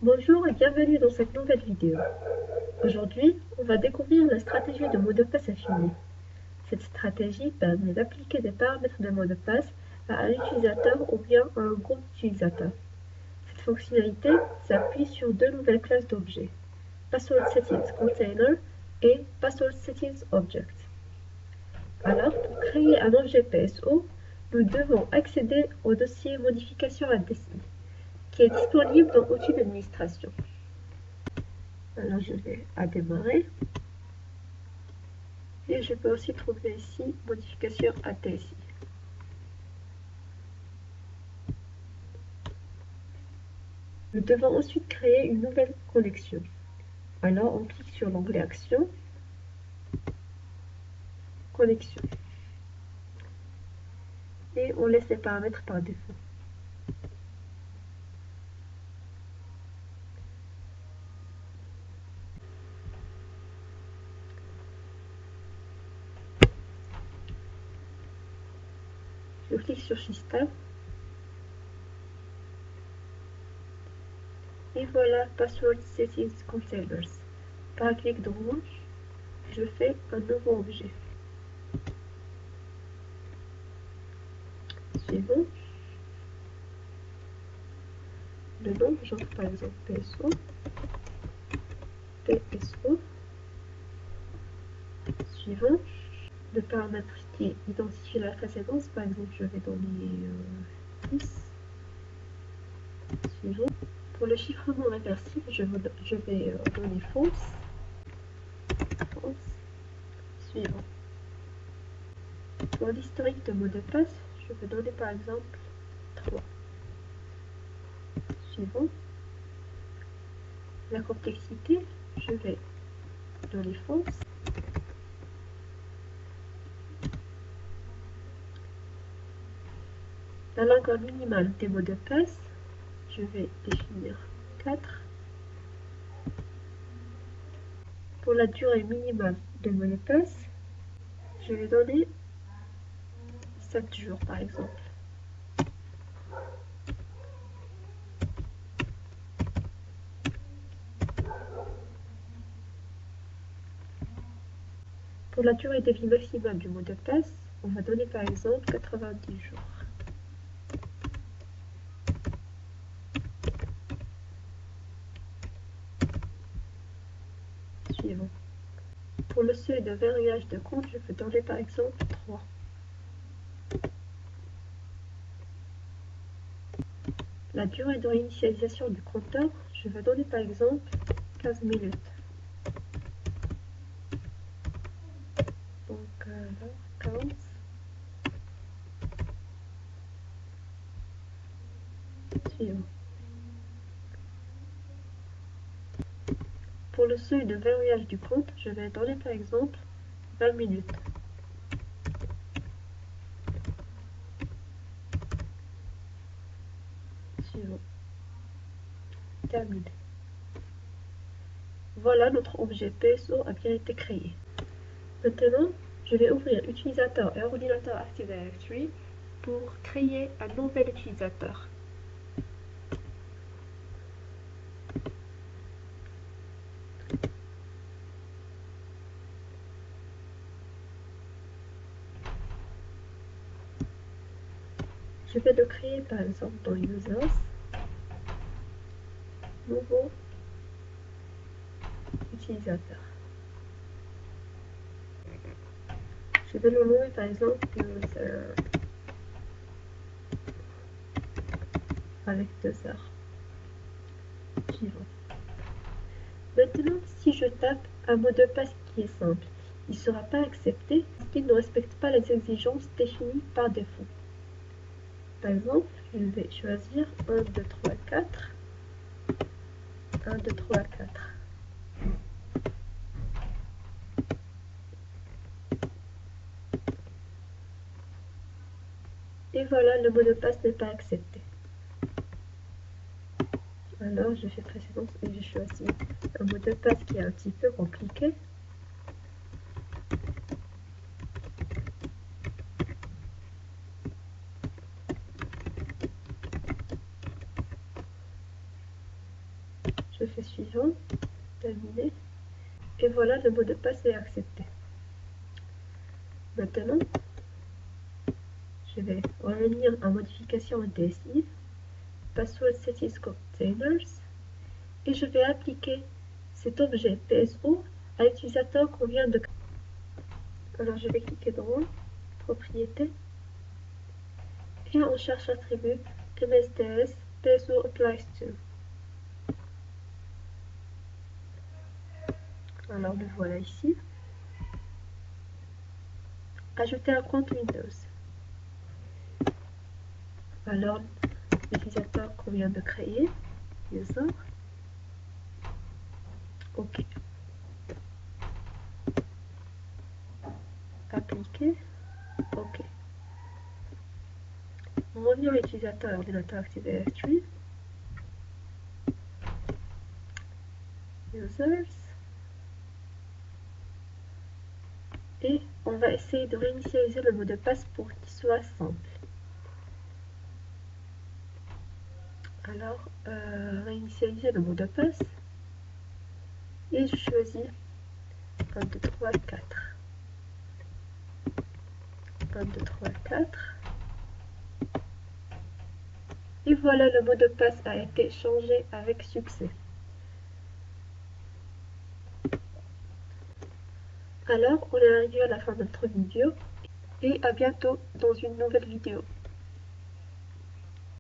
Bonjour et bienvenue dans cette nouvelle vidéo. Aujourd'hui, on va découvrir la stratégie de mot de passe infini. Cette stratégie permet d'appliquer des paramètres de mot de passe à un utilisateur ou bien à un groupe d'utilisateurs. Cette fonctionnalité s'appuie sur deux nouvelles classes d'objets, Password Settings Container et Password Settings Object. Alors, pour créer un objet PSO, nous devons accéder au dossier Modification à dessin, qui est disponible dans Outils d'administration. Alors je vais à démarrer. Et je peux aussi trouver ici modification ATSI. Nous devons ensuite créer une nouvelle connexion. Alors on clique sur l'onglet Action, Connexion. Et on laisse les paramètres par défaut. Je clique sur System. Et voilà Password Settings Containers. Par un clic droit, je fais un nouveau objet. Suivant. Le nom, j'entre par exemple PSO. PSO. Suivant. Le paramètre qui identifie la précédence, par exemple, je vais donner 6. Suivant. Pour le chiffrement réversible, je vais donner false. Suivant. Pour l'historique de mot de passe, je vais donner par exemple 3. Suivant. La complexité, je vais donner false. La longueur minimale des mots de passe, je vais définir 4. Pour la durée minimale des mots de passe, je vais donner 7 jours par exemple. Pour la durée de vie maximale du mot de passe, on va donner par exemple 90 jours. Suivant. Pour le seuil de verrouillage de compte, je vais donner par exemple 3. La durée de réinitialisation du compteur, je vais donner par exemple 15 minutes. Donc là, 15. Suivant. Pour le seuil de verrouillage du compte, je vais donner par exemple 20 minutes. Suivant. Terminé. Voilà, notre objet PSO a bien été créé. Maintenant, je vais ouvrir Utilisateur et Ordinateur Active Directory pour créer un nouvel utilisateur. Je vais le créer par exemple dans Users, Nouveau utilisateur. Je vais le nommer par exemple User avec 2 heures. Suivant. Maintenant, si je tape un mot de passe qui est simple, il ne sera pas accepté parce qu'il ne respecte pas les exigences définies par défaut. Par exemple, je vais choisir 1, 2, 3, 4. 1, 2, 3, 4. Et voilà, le mot de passe n'est pas accepté. Alors, je fais précédence et je choisis un mot de passe qui est un petit peu compliqué. fais suivant, terminé. Et voilà, le mot de passe est accepté. Maintenant, je vais revenir en modification DSI, password settings containers, et je vais appliquer cet objet PSO à l'utilisateur qu'on vient de créer. Alors je vais cliquer droit, propriété, et on cherche l'attribut MSDS PSO applies to. Alors le voilà ici. Ajouter un compte Windows. Alors l'utilisateur qu'on vient de créer, user, OK. Appliquer, OK. On revient à l'utilisateur ordinateur Active Directory, users, et on va essayer de réinitialiser le mot de passe pour qu'il soit simple. Alors, réinitialiser le mot de passe, et je choisis 1, 2, 3, 4. 1, 2, 3, 4. Et voilà, le mot de passe a été changé avec succès. Alors, on est arrivé à la fin de notre vidéo, et à bientôt dans une nouvelle vidéo.